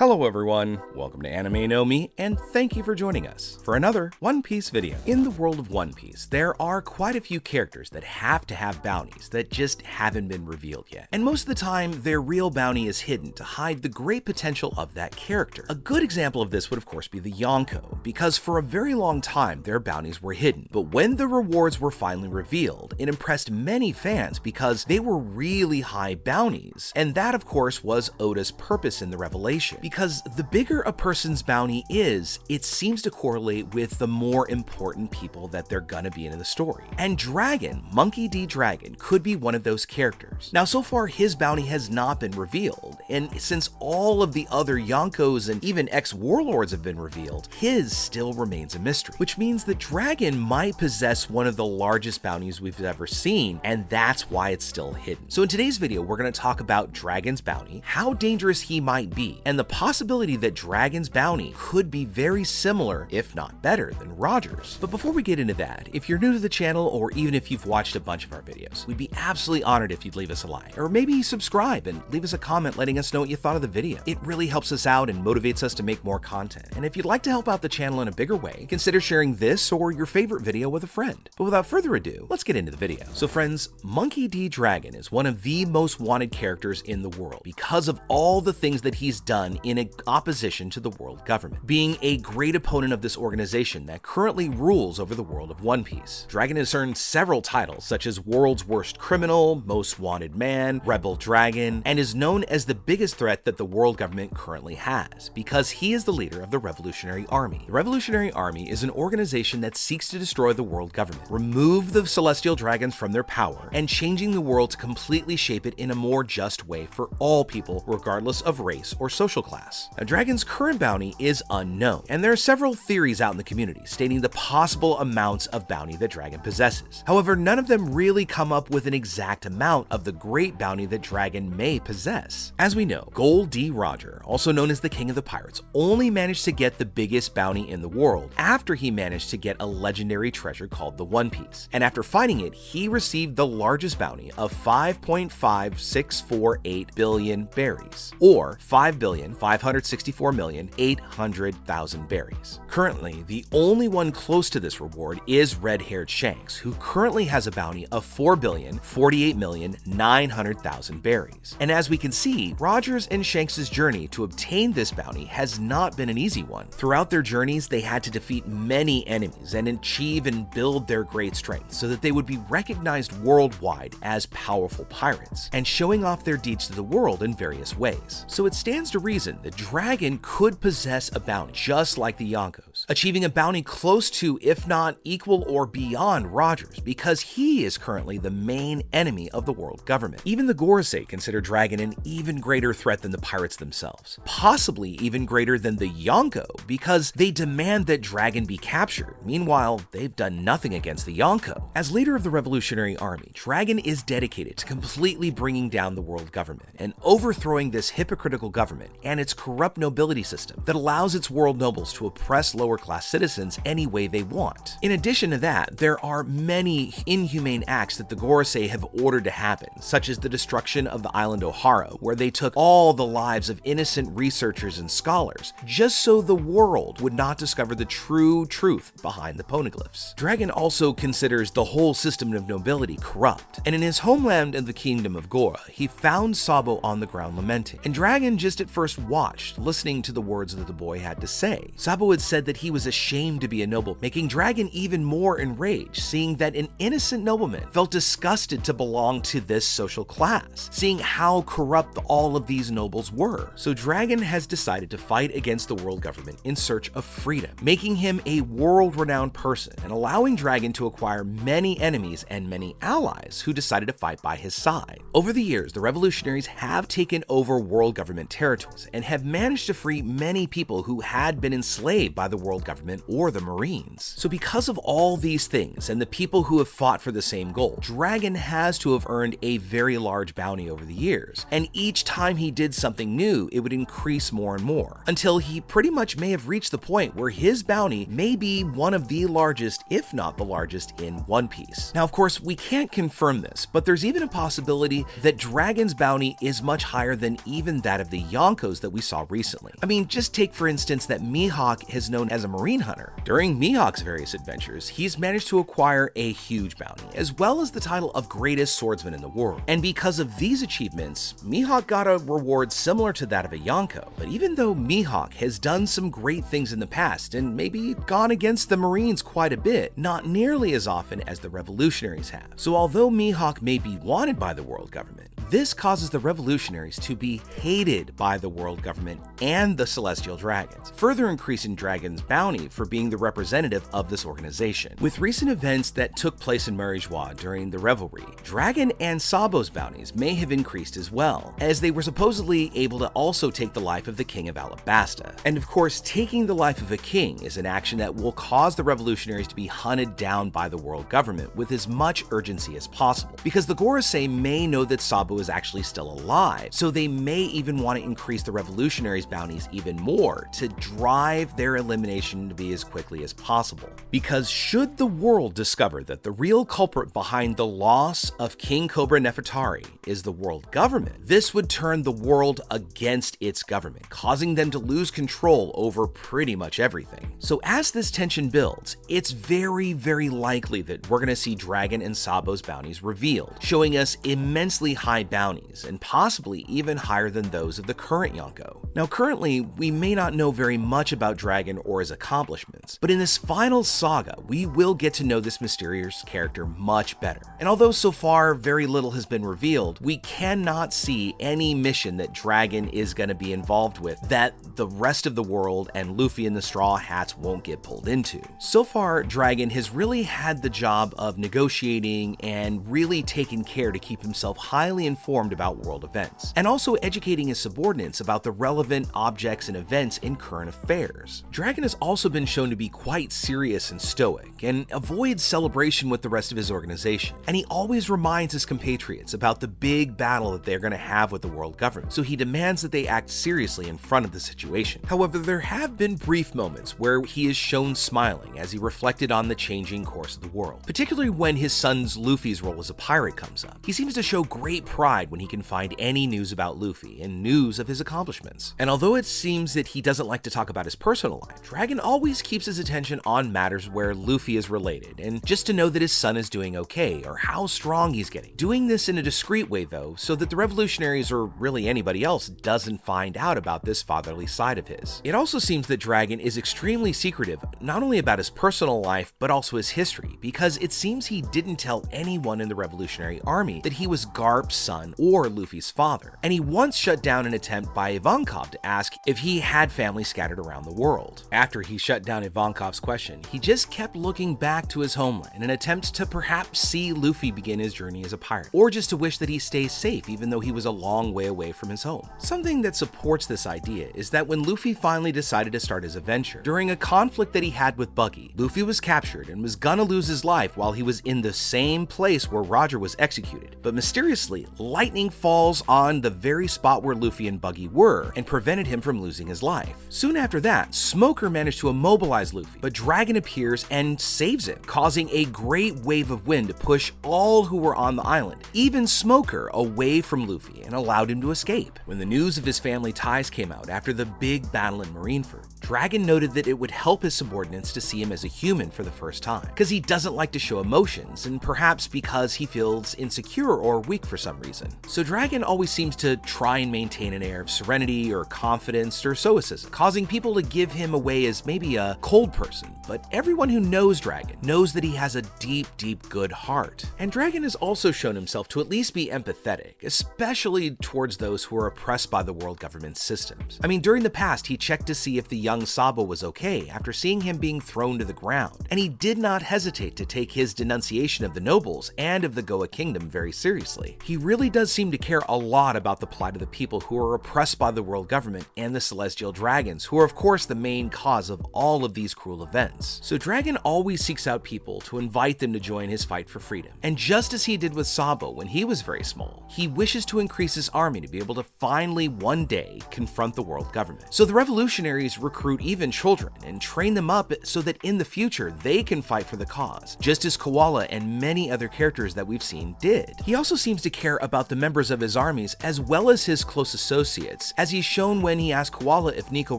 Hello everyone, welcome to Anime and thank you for joining us for another One Piece video. In the world of One Piece, there are quite a few characters that have to have bounties that just haven't been revealed yet. And most of the time, their real bounty is hidden to hide the great potential of that character. A good example of this would of course be the Yonko, because for a very long time their bounties were hidden. But when the rewards were finally revealed, it impressed many fans because they were really high bounties. And that of course was Oda's purpose in the revelation. Because the bigger a person's bounty is, it seems to correlate with the more important people that they're gonna be in the story. And Dragon, Monkey D. Dragon, could be one of those characters. Now so far his bounty has not been revealed, and since all of the other Yonkos and even ex-warlords have been revealed, his still remains a mystery. Which means that Dragon might possess one of the largest bounties we've ever seen, and that's why it's still hidden. So in today's video, we're gonna talk about Dragon's bounty, how dangerous he might be, and the possibility that Dragon's bounty could be very similar, if not better, than Roger's. But before we get into that, if you're new to the channel or even if you've watched a bunch of our videos, we'd be absolutely honored if you'd leave us a like, or maybe subscribe and leave us a comment letting us know what you thought of the video. It really helps us out and motivates us to make more content. And if you'd like to help out the channel in a bigger way, consider sharing this or your favorite video with a friend. But without further ado, let's get into the video. So friends, Monkey D. Dragon is one of the most wanted characters in the world because of all the things that he's done in opposition to the world government, being a great opponent of this organization that currently rules over the world of One Piece. Dragon has earned several titles such as World's Worst Criminal, Most Wanted Man, Rebel Dragon, and is known as the biggest threat that the world government currently has because he is the leader of the Revolutionary Army. The Revolutionary Army is an organization that seeks to destroy the world government, remove the celestial dragons from their power, and changing the world to completely shape it in a more just way for all people regardless of race or social class. Now, Dragon's current bounty is unknown, and there are several theories out in the community stating the possible amounts of bounty that Dragon possesses. However, none of them really come up with an exact amount of the great bounty that Dragon may possess. As we know, Gold D. Roger, also known as the King of the Pirates, only managed to get the biggest bounty in the world after he managed to get a legendary treasure called the One Piece. And after finding it, he received the largest bounty of 5.5648 billion berries, or 5,564,800,000 berries. Currently, the only one close to this reward is red-haired Shanks, who currently has a bounty of 4,048,900,000 berries. And as we can see, Roger's and Shanks' journey to obtain this bounty has not been an easy one. Throughout their journeys, they had to defeat many enemies and achieve and build their great strength so that they would be recognized worldwide as powerful pirates, and showing off their deeds to the world in various ways. So it stands to reason that Dragon could possess a bounty just like the Yonkos, achieving a bounty close to, if not equal or beyond Roger's, because he is currently the main enemy of the world government. Even the Gorosei consider Dragon an even greater threat than the pirates themselves, possibly even greater than the Yonko, because they demand that Dragon be captured. Meanwhile, they've done nothing against the Yonko. As leader of the Revolutionary Army, Dragon is dedicated to completely bringing down the world government and overthrowing this hypocritical government and its corrupt nobility system that allows its world nobles to oppress lower class citizens any way they want. In addition to that, there are many inhumane acts that the Gorosei have ordered to happen, such as the destruction of the island Ohara, where they took all the lives of innocent researchers and scholars, just so the world would not discover the true truth behind the poneglyphs. Dragon also considers the whole system of nobility corrupt, and in his homeland of the kingdom of Gora, he found Sabo on the ground lamenting, and Dragon just at first watched, listening to the words that the boy had to say. Sabo had said that he was ashamed to be a noble, making Dragon even more enraged, seeing that an innocent nobleman felt disgusted to belong to this social class, seeing how corrupt all of these nobles were. So Dragon has decided to fight against the world government in search of freedom, making him a world-renowned person and allowing Dragon to acquire many enemies and many allies who decided to fight by his side. Over the years, the revolutionaries have taken over world government territories and have managed to free many people who had been enslaved by the world government or the Marines. So because of all these things and the people who have fought for the same goal, Dragon has to have earned a very large bounty over the years, and each time he did something new, it would increase more and more, until he pretty much may have reached the point where his bounty may be one of the largest, if not the largest, in One One Piece. Now, of course, we can't confirm this, but there's even a possibility that Dragon's bounty is much higher than even that of the Yonkos that we saw recently. I mean, just take for instance that Mihawk is known as a marine hunter. During Mihawk's various adventures, he's managed to acquire a huge bounty, as well as the title of greatest swordsman in the world. And because of these achievements, Mihawk got a reward similar to that of a Yonko. But even though Mihawk has done some great things in the past and maybe gone against the Marines quite a bit, not nearly as often as the revolutionaries have. So although Mihawk may be wanted by the world government, this causes the revolutionaries to be hated by the world government and the Celestial Dragons, further increasing Dragon's bounty for being the representative of this organization. With recent events that took place in Marijois during the Revelry, Dragon and Sabo's bounties may have increased as well, as they were supposedly able to also take the life of the King of Alabasta. And of course, taking the life of a king is an action that will cause the revolutionaries to be hunted down by the world government with as much urgency as possible, because the Gorosei may know that Sabo is actually still alive, so they may even want to increase the revolutionaries' bounties even more to drive their elimination to be as quickly as possible. Because should the world discover that the real culprit behind the loss of King Cobra Nefertari is the world government, this would turn the world against its government, causing them to lose control over pretty much everything. So as this tension builds, it's very likely that we're going to see Dragon and Sabo's bounties revealed, showing us immensely high bounties, and possibly even higher than those of the current Yonko. Now currently, we may not know very much about Dragon or his accomplishments, but in this final saga, we will get to know this mysterious character much better. And although so far very little has been revealed, we cannot see any mission that Dragon is going to be involved with that the rest of the world and Luffy and the Straw Hats won't get pulled into. So far, Dragon has really had the job of negotiating and really taking care to keep himself highly informed about world events, and also educating his subordinates about the relevant objects and events in current affairs. Dragon has also been shown to be quite serious and stoic, and avoids celebration with the rest of his organization, and he always reminds his compatriots about the big battle that they're going to have with the world government, so he demands that they act seriously in front of the situation. However, there have been brief moments where he is shown smiling as he reflected on the changing course of the world, particularly when his son's Luffy's role as a pirate comes up. He seems to show great pride when he can find any news about Luffy and news of his accomplishments. And although it seems that he doesn't like to talk about his personal life, Dragon always keeps his attention on matters where Luffy is related, and just to know that his son is doing okay or how strong he's getting. Doing this in a discreet way though, so that the revolutionaries or really anybody else doesn't find out about this fatherly side of his. It also seems that Dragon is extremely secretive, not only about his personal life, but also his history, because it seems he didn't tell anyone in the Revolutionary Army that he was Garp's son or Luffy's father, and he once shut down an attempt by Ivankov to ask if he had family scattered around the world. After he shut down Ivankov's question, he just kept looking back to his homeland in an attempt to perhaps see Luffy begin his journey as a pirate, or just to wish that he stays safe even though he was a long way away from his home. Something that supports this idea is that when Luffy finally decided to start his adventure, during a conflict that he had with Buggy, Luffy was captured and was gonna lose his life while he was in the same place where Roger was executed, but mysteriously, lightning falls on the very spot where Luffy and Buggy were and prevented him from losing his life. Soon after that, Smoker managed to immobilize Luffy, but Dragon appears and saves him, causing a great wave of wind to push all who were on the island, even Smoker, away from Luffy and allowed him to escape. When the news of his family ties came out after the big battle in Marineford, Dragon noted that it would help his subordinates to see him as a human for the first time, because he doesn't like to show emotions, and perhaps because he feels insecure or weak for some reason. So Dragon always seems to try and maintain an air of serenity or confidence or stoicism, causing people to give him away as maybe a cold person, but everyone who knows Dragon knows that he has a deep good heart. And Dragon has also shown himself to at least be empathetic, especially towards those who are oppressed by the world government systems. I mean, during the past, he checked to see if the young Sabo was okay after seeing him being thrown to the ground, and he did not hesitate to take his denunciation of the nobles and of the Goa Kingdom very seriously. He really does seem to care a lot about the plight of the people who are oppressed by the world government and the Celestial Dragons, who are of course the main cause of all of these cruel events. So Dragon always seeks out people to invite them to join his fight for freedom. And just as he did with Sabo when he was very small, he wishes to increase his army to be able to finally one day confront the world government. So the revolutionaries recruit recruit even children and train them up so that in the future they can fight for the cause, just as Koala and many other characters that we've seen did. He also seems to care about the members of his armies as well as his close associates, as he's shown when he asked Koala if Nico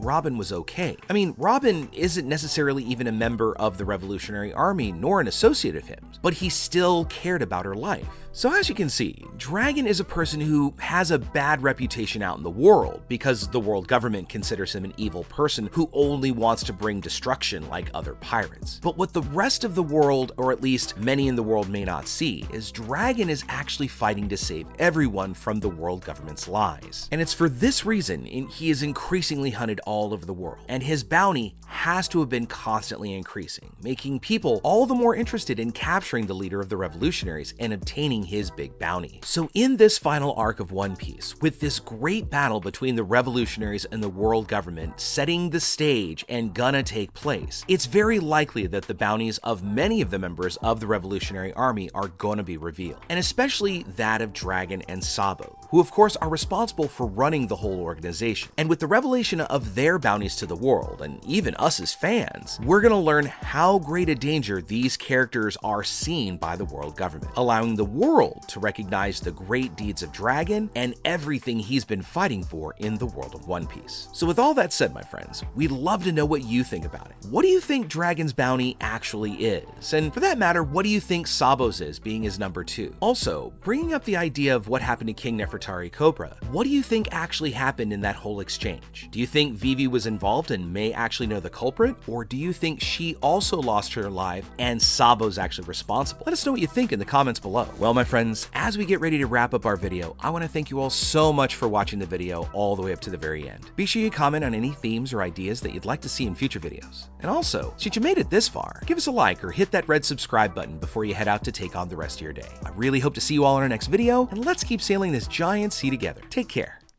Robin was okay. I mean, Robin isn't necessarily even a member of the Revolutionary Army nor an associate of him, but he still cared about her life. So as you can see, Dragon is a person who has a bad reputation out in the world because the world government considers him an evil person who only wants to bring destruction like other pirates. But what the rest of the world, or at least many in the world, may not see is Dragon is actually fighting to save everyone from the world government's lies. And it's for this reason he is increasingly hunted all over the world, and his bounty has to have been constantly increasing, making people all the more interested in capturing the leader of the revolutionaries and obtaining his big bounty. So in this final arc of One Piece, with this great battle between the revolutionaries and the world government setting the stage and gonna take place, it's very likely that the bounties of many of the members of the Revolutionary Army are gonna be revealed, and especially that of Dragon and Sabo, who of course are responsible for running the whole organization. And with the revelation of their bounties to the world, and even us as fans, we're gonna learn how great a danger these characters are seen by the world government, allowing the world to recognize the great deeds of Dragon and everything he's been fighting for in the world of One Piece. So with all that said, my friends, we'd love to know what you think about it. What do you think Dragon's bounty actually is? And for that matter, what do you think Sabo's is, being his number 2? Also, bringing up the idea of what happened to King Nefertari Cobra, what do you think actually happened in that whole exchange? Do you think Vivi was involved and may actually know the culprit? Or do you think she also lost her life and Sabo's actually responsible? Let us know what you think in the comments below. Well, my friends, as we get ready to wrap up our video, I want to thank you all so much for watching the video all the way up to the very end. Be sure you comment on any themes or ideas that you'd like to see in future videos. And also, since you made it this far, give us a like or hit that red subscribe button before you head out to take on the rest of your day. I really hope to see you all in our next video, and let's keep sailing this giant sea together. Take care.